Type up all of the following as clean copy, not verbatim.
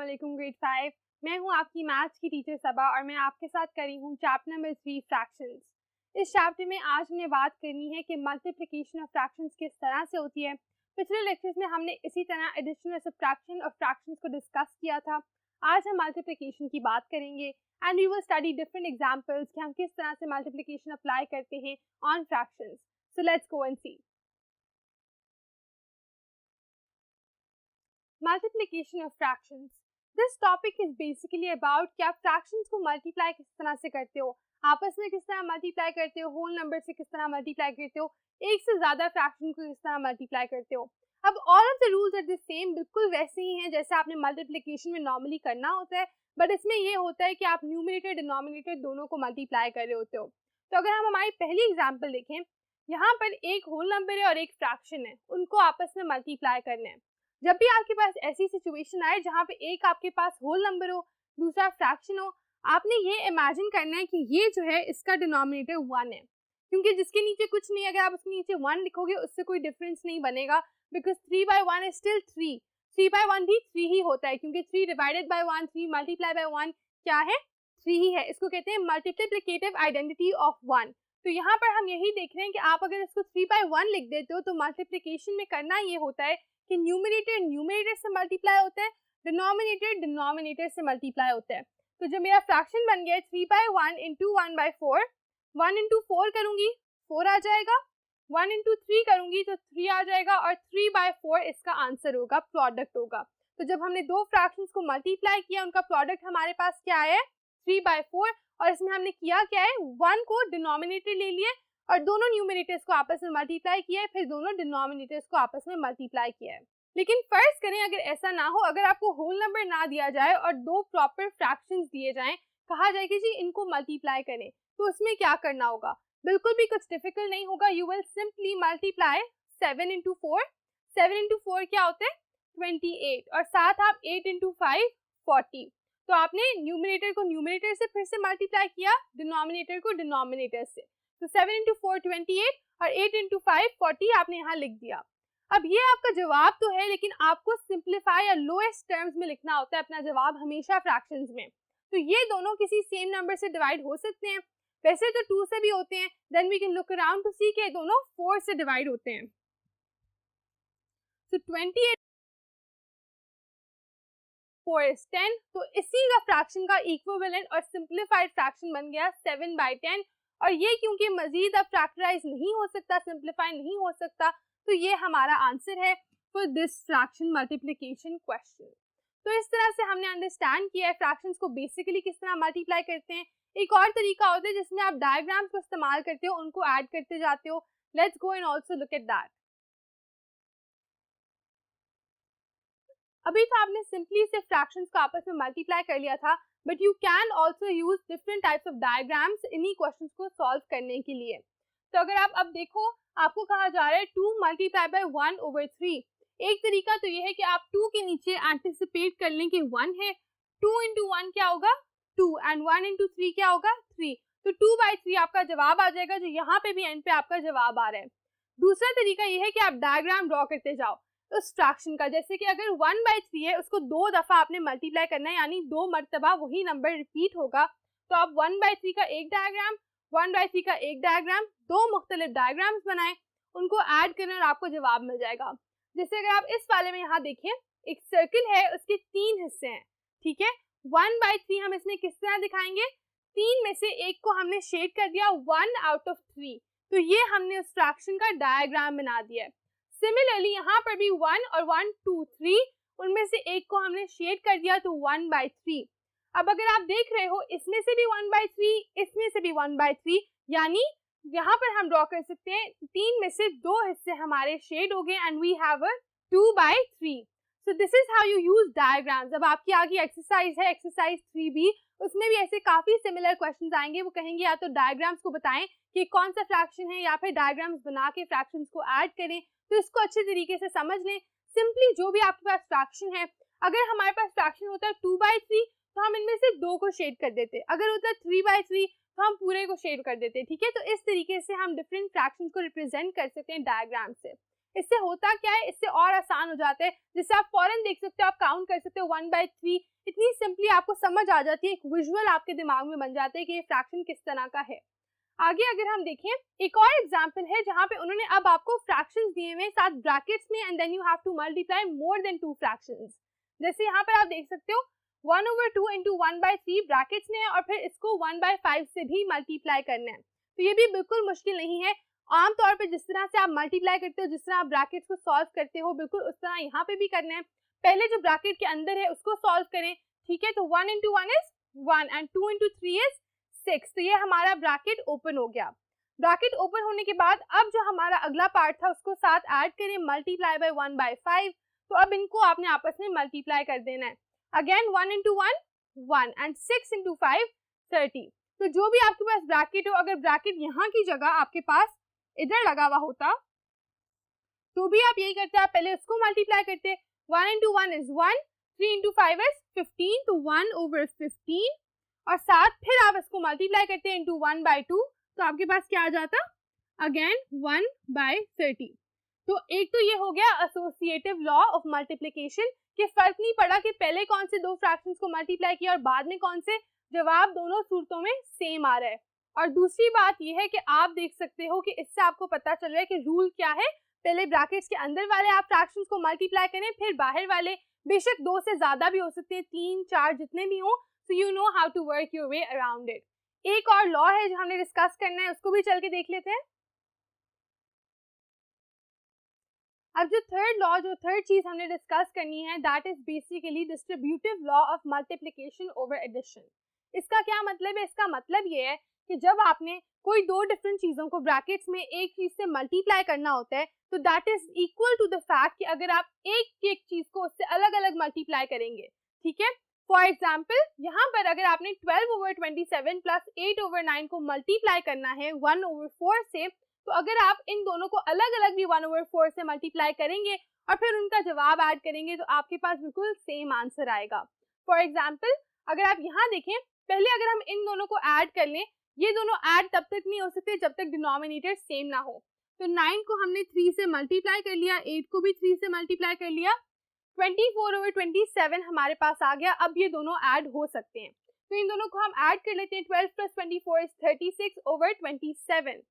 वालेकुम ग्रेड 5। मैं हूं आपकी मैथ्स की टीचर सबा और मैं आपके साथ करी हूं चैप्टर नंबर 3 फ्रैक्शंस। इस चैप्टर में आज हमने बात करनी है कि मल्टीप्लिकेशन ऑफ फ्रैक्शंस किस तरह से होती है। पिछले लेक्चर्स में हमने इसी तरह एडिशन और सब्ट्रैक्शन ऑफ फ्रैक्शंस को डिस्कस किया था। आज हम मल्टीप्लिकेशन की बात करेंगे and we will study different examples कि हम किस तरह से मल्टीप्लिकेशन अप्लाई करते हैं on fractions. So let's go and see. Multiplication of fractions. This topic is basically about कि आप fractions को multiply किस तरह से करते हो, आपस में किस तरह multiply करते हो, whole number से किस तरह multiply करते हो, एक से ज़्यादा fraction को किस तरह multiply करते हो। अब all of the rules are the same, बिल्कुल वैसे ही हैं जैसे आपने multiplication में normally करना होता है, but इसमें ये होता है कि आप numerator denominator दोनों को multiply कर रहे होते हो। तो अगर हम हमारी पहली example देखें, यहाँ पर एक whole number है और एक fraction है, उनको आपस में multiply करना है। जब भी आपके पास ऐसी सिचुएशन आए जहाँ पे एक आपके पास होल नंबर हो, दूसरा फ्रैक्शन हो, आपने ये इमेजिन करना है कि ये जो है इसका डिनोमिनेटर 1 है, क्योंकि जिसके नीचे कुछ नहीं, अगर आप उसके नीचे 1 लिखोगे उससे कोई डिफरेंस नहीं बनेगा, बिकॉज 3/1 इज स्टिल 3। 3/1 भी 3 ही होता है, क्योंकि 3 डिवाइडेड बाय 1, 3 मल्टीप्लाई बाय 1 क्या है, 3 ही है। इसको कहते हैं मल्टीप्लिकेटिव आइडेंटिटी ऑफ 1। तो यहाँ पर हम यही देख रहे हैं कि आप अगर इसको 3/1 लिख देते हो तो मल्टीप्लिकेशन में करना ये होता है कि न्यूमरेटर न्यूमरेटर से मल्टीप्लाई होता है, डिनोमिनेटर डिनोमिनेटर से मल्टीप्लाई होता है। तो जब मेरा फ्रैक्शन बन गया है 3/1 इंटू 1/4, 1 इंटू 4 करूंगी 4 आ जाएगा, 1 इंटू 3 करूंगी तो 3 आ जाएगा और 3/4 इसका आंसर होगा, प्रोडक्ट होगा। तो जब हमने दो फ्रैक्शंस को मल्टीप्लाई किया उनका प्रोडक्ट हमारे पास क्या है, 3/4, और इसमें हमने किया क्या है, 1 को डिनोमिनेटर ले लिए और दोनों न्यूमरेटर्स को आपस में मल्टीप्लाई किया है, फिर दोनों डिनोमिनेटर्स को आपस में मल्टीप्लाई किया है। लेकिन फर्ज करें अगर ऐसा ना हो, अगर आपको होल नंबर ना दिया जाए और दो प्रॉपर फ्रैक्शंस दिए जाएं, कहा जाए कि जी इनको मल्टीप्लाई करें, तो उसमें क्या करना होगा, बिल्कुल भी कुछ डिफिकल्ट नहीं होगा। You will simply multiply 7 into 4। 7 into 4 क्या होता है, 28, और साथ आप 8 इंटू 5 40। तो आपने न्यूमरेटर को न्यूमरेटर से फिर से मल्टीप्लाई किया, डिनोमिनेटर को डिनोमिनेटर से। तो 7 इंटू 4 28 और 8 इंटू 5 40 आपने यहाँ लिख दिया। अब ये आपका जवाब तो है, लेकिन आपको सिंप्लीफाई या लोएस्ट टर्म्स में लिखना होता है अपना जवाब हमेशा फ्रैक्शंस में। तो ये दोनों किसी सेम नंबर से डिवाइड हो सकते हैं, वैसे तो 2 से भी होते हैं, then we can look around to see के दोनों 4 से डिवाइड होते हैं। तो 28 4 is 10, तो इसी का फ्रैक्शन का इक्विवेलेंट और सिंप्लीफाइड फ्रैक्शन बन गया 7/10। और ये क्योंकि मजीद अब फैक्टराइज नहीं हो सकता, सिंप्लीफाई नहीं हो सकता, तो ये हमारा आंसर है for this fraction multiplication question. तो इस तरह से हमने अंडरस्टैंड किया है फ्रैक्शंस को बेसिकली किस तरह मल्टीप्लाई करते हैं। एक और तरीका होता है जिसमें आप डायग्राम्स को इस्तेमाल करते हो, उनको ऐड करते जाते हो। Let's go and also look at that. अभी तो आपने सिंपली सिर्फ फ्रैक्शंस को आपस में मल्टीप्लाई कर लिया था, but you can also use different types of diagrams इन्हीं क्वेश्चंस को सॉल्व करने के लिए। तो अगर आप अब देखो, आपको कहा जा रहा है 2 मल्टीप्लाई बाय 1/3। एक तरीका तो ये है कि आप 2 के नीचे एंटिसिपेट कर लें कि 1 है, 2 इंटू 1 क्या होगा 2, एंड 1 इंटू 3 क्या होगा 3। तो 2/3 आपका जवाब आ जाएगा, जो यहाँ पे भी एंड पे आपका जवाब आ रहा है। दूसरा तरीका ये है कि आप डायग्राम ड्रॉ करते जाओ उस फ्रैक्शन का, जैसे कि अगर 1/3 है उसको 2 दफा आपने मल्टीप्लाई करना है, यानी 2 मरतबा वही नंबर रिपीट होगा। तो आप 1/3 का एक डायग्राम, 1/3 का एक डायग्राम, दो मुख्तलिफ डायग्राम्स बनाएं, उनको ऐड करें और आपको जवाब मिल जाएगा। जैसे अगर आप इस वाले में यहाँ देखिए, एक सर्किल है, उसके 3 हिस्से हैं, ठीक है। 1/3 हम इसमें किस तरह दिखाएंगे, 3 में से एक को हमने शेड कर दिया 1 आउट ऑफ 3, तो ये हमने उस फ्रैक्शन का डायग्राम बना दिया है। सिमिलरली यहाँ पर भी 1 और 1 2 3, उनमें से एक को हमने शेड कर दिया तो 1/3। अब अगर आप देख रहे हो, इसमें से भी 1/3, इसमें से भी 1/3, यानी यहाँ पर हम ड्रॉ कर सकते हैं 3 में से 2 हिस्से हमारे शेड हो गए and we have a 2/3। So this is how you use diagrams. अब आपकी आगे एक्सरसाइज है, एक्सरसाइज 3B, उसमें भी ऐसे काफी सिमिलर क्वेश्चंस आएंगे। वो कहेंगे या तो डायग्राम्स को बताएं कि कौन सा फ्रैक्शन है, या फिर डायग्राम्स बना के फ्रैक्शंस को ऐड करें। तो इसको अच्छे तरीके से समझ लें। सिंपली जो भी आपके पास फ्रैक्शन है, अगर हमारे पास फ्रैक्शन होता है 2/3 तो हम इनमें से 2 को शेड कर देते, अगर होता है 3/3 तो हम पूरे को शेड कर देते, ठीक है। तो इस तरीके से हम डिफरेंट फ्रैक्शंस को रिप्रेजेंट कर सकते हैं डायग्राम से। इससे होता क्या है, इससे और आसान हो जाता है, जिससे आप फौरन देख सकते हो, आप काउंट कर सकते हो 1/3, इतनी सिंपली आपको समझ आ जाती है, एक विजुअल आपके दिमाग में बन जाता है कि ये फ्रैक्शन किस तरह का है। आगे अगर हम देखें, एक और एग्जांपल है जहां पे उन्होंने अब आपको फ्रैक्शंस दिए हुए साथ ब्रैकेट्स में, and then you have to multiply more than 2 fractions. जैसे यहाँ पर आप देख सकते हो 1/2 इंटू 1/3 ब्रैकेट्स में है, और फिर इसको 1/5 से भी मल्टीप्लाई करना है। तो ये भी बिल्कुल मुश्किल नहीं है, आमतौर पर जिस तरह से आप मल्टीप्लाई करते हो, जिस तरह आप ब्रैकेट्स को सॉल्व करते हो, बिल्कुल उस तरह यहाँ पे भी करना है। पहले जो ब्रैकेट के अंदर है उसको सॉल्व करें, ठीक है। तो 1 into 1 is 1 and 2 into 3 is 6। तो ये हमारा ब्रैकेट ओपन हो गया। ब्रैकेट ओपन होने के बाद अब जो हमारा अगला पार्ट था उसको साथ ऐड करें, मल्टीप्लाई बाय 1/5। तो अब इनको आपने आपस में मल्टीप्लाई कर देना है। Again 1 into 1 1 and 6 into 5 30। तो जो भी आपके पास ब्रैकेट हो, अगर ब्रैकेट यहाँ की जगह आपके पास इधर लगा हुआ होता तो भी आप यही करते, आप पहले उसको मल्टीप्लाई करते। 1 इंटू 1 इज 1, 3 इंटू 5 इज 15, तो 1/15, और साथ फिर आप इसको मल्टीप्लाई करते हैं इंटू 1/2, तो आपके पास क्या आ जाता, अगेन 1/30। तो एक तो ये हो गया एसोसिएटिव लॉ ऑफ मल्टीप्लिकेशन, कि फर्क नहीं पड़ा कि पहले कौन से दो फ्रैक्शंस को मल्टीप्लाई किया और बाद में कौन से, जवाब दोनों सूरतों में सेम आ रहा है। और दूसरी बात यह है कि आप देख सकते हो कि इससे आपको पता चल रहा है कि रूल क्या है, पहले ब्रैकेट्स के अंदर वाले आप फ्रैक्शंस को मल्टीप्लाई करें, फिर बाहर वाले, बेशक 2 से ज्यादा भी हो सकते हैं, 3 4 जितने भी हो, so you know how to work your way around it। एक और लॉ है जो हमने डिस्कस करना है, उसको भी चल के देख लेते हैं। अब जो थर्ड चीज हमने डिस्कस करनी है, that is basically distributive law of multiplication over addition. इसका क्या मतलब है? इसका मतलब ये है कि जब आपने कोई दो डिफरेंट चीजों को ब्रैकेट्स में एक चीज से मल्टीप्लाई करना होता है, तो that is equal to the fact कि अगर आप एक चीज को उससे अलग अलग मल्टीप्लाई करेंगे, ठीक है। फॉर एग्जाम्पल, यहाँ पर अगर आपने 12/27 प्लस 8/9 को मल्टीप्लाई करना है 1/4 से, तो अगर आप इन दोनों को अलग अलग भी 1/4 से मल्टीप्लाई करेंगे और फिर उनका जवाब ऐड करेंगे, तो आपके पास बिल्कुल सेम आंसर आएगा। फॉर एग्जाम्पल, अगर आप यहाँ देखें, पहले अगर हम इन दोनों को ऐड कर लें, ये दोनों ऐड तब तक नहीं हो सकते जब तक डिनोमिनेटर सेम ना हो। तो 9 को हमने 3 से मल्टीप्लाई कर लिया, 8 को भी 3 से मल्टीप्लाई कर लिया, 24/27 हमारे पास आ गया। अब ये दोनों ऐड हो सकते हैं, तो इन दोनों को हम ऐड कर लेते हैं। 12 + 24 इज 36/27।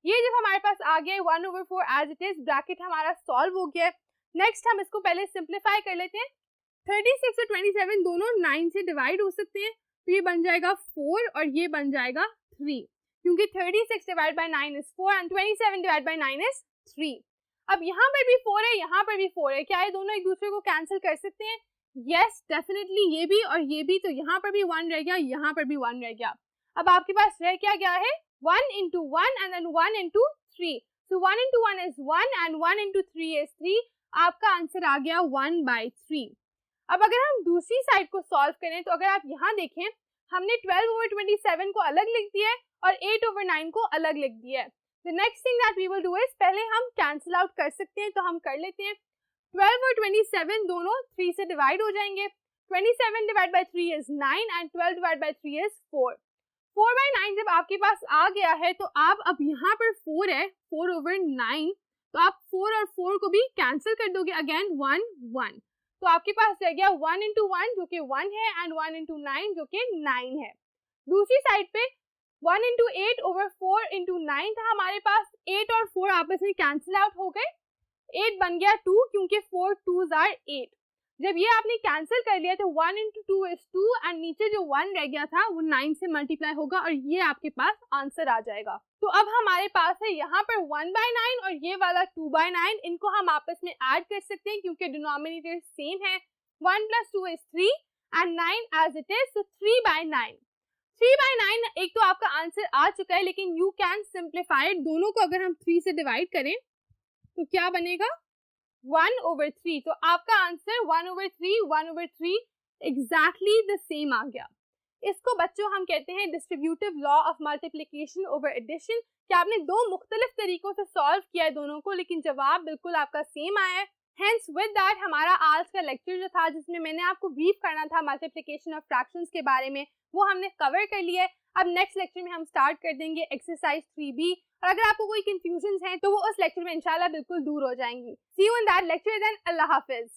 ये जब हमारे पास आ गया 1/4 एज इट इज, ब्रैकेट हमारा सॉल्व हो गया। नेक्स्ट हम इसको पहले सिंप्लीफाई कर लेते हैं। 36 और 27 दोनों 9 से डिवाइड हो सकते हैं, तो ये बन जाएगा 4 और ये बन जाएगा 3, क्योंकि 36 divide by 9 is 4 and 27 divide by 9 is 3। अब यहाँ पर भी 4 है, यहाँ पर भी 4 है, क्या ये दोनों एक दूसरे को कैंसिल कर सकते हैं? यस, डेफिनेटली, ये भी और ये भी। तो यहाँ पर भी 1 रह गया, यहाँ पर भी 1 रह गया। अब आपके पास रह क्या गया है? 1 into 1 and then 1 into 3. So 1 into 1 is 1 and 1 into 3 is 3. आपका आंसर आ गया 1/3। अब अगर हम दूसरी साइड को सॉल्व करें, तो अगर आप यहाँ देखें, हमने 12/27 को अलग लिख दिया है और 8/9 को अलग लिख दिया है। The next thing that we will do is, पहले हम कैंसिल आउट कर सकते हैं, तो हम कर लेते हैं। 12 और 27 दोनों 3 से डिवाइड हो जाएंगे। 27 divide by 3 is 9 and 12 divide by 3 is 4। 4/9 जब आपके पास आ गया है, तो आप अब यहाँ पर 4 है, 4/9, तो आप 4 और 4 को भी कैंसिल कर दोगे, अगेन 1 1, तो आपके पास रह गया 1 into 1 जो कि 1 है एंड 1 into 9 जो कि 9 है। दूसरी साइड पे 1 into 8/4 into 9 था हमारे पास, 8 और 4 आपस में कैंसिल आउट हो गए, 8 बन गया 2, क्योंकि 4 2s are 8। जब ये आपने कैंसिल कर लिया, तो 1 into 2 is 2 एंड नीचे जो 1 रह गया था वो 9 से मल्टीप्लाई होगा और ये आपके पास आंसर आ जाएगा। तो अब हमारे पास है यहाँ पर 1/9 और ये वाला 2/9, इनको हम आपस में ऐड कर सकते हैं क्योंकि डिनोमिनेटर सेम है। 1 + 2 is 3 and 9 as it is, तो 3/9। 3/9 एक तो आपका आंसर आ चुका है, लेकिन यू कैन सिंप्लीफाई इट। दोनों को अगर हम 3 से डिवाइड करें तो क्या बनेगा? 1/3। तो आपका आंसर 1/3 एग्जैक्टली द सेम आ गया। इसको बच्चों हम कहते हैं distributive law of multiplication over addition, कि आपने दो मुख्तलिफ तरीकों से सॉल्व किया है दोनों को, लेकिन जवाब बिल्कुल आपका सेम आया है। हेंस विद दैट हमारा आज का लेक्चर जो था, जिसमें मैंने आपको ब्रीफ करना था मल्टीप्लिकेशन ऑफ फ्रैक्शंस के बारे में, वो हमने कवर कर लिया है। अब नेक्स्ट लेक्चर में हम स्टार्ट कर देंगे एक्सरसाइज 3B और अगर आपको कोई कंफ्यूजन है तो वो उस लेक्चर में इंशाल्लाह बिल्कुल दूर हो जाएंगी। See you in that lecture then. अल्लाह हाफिज।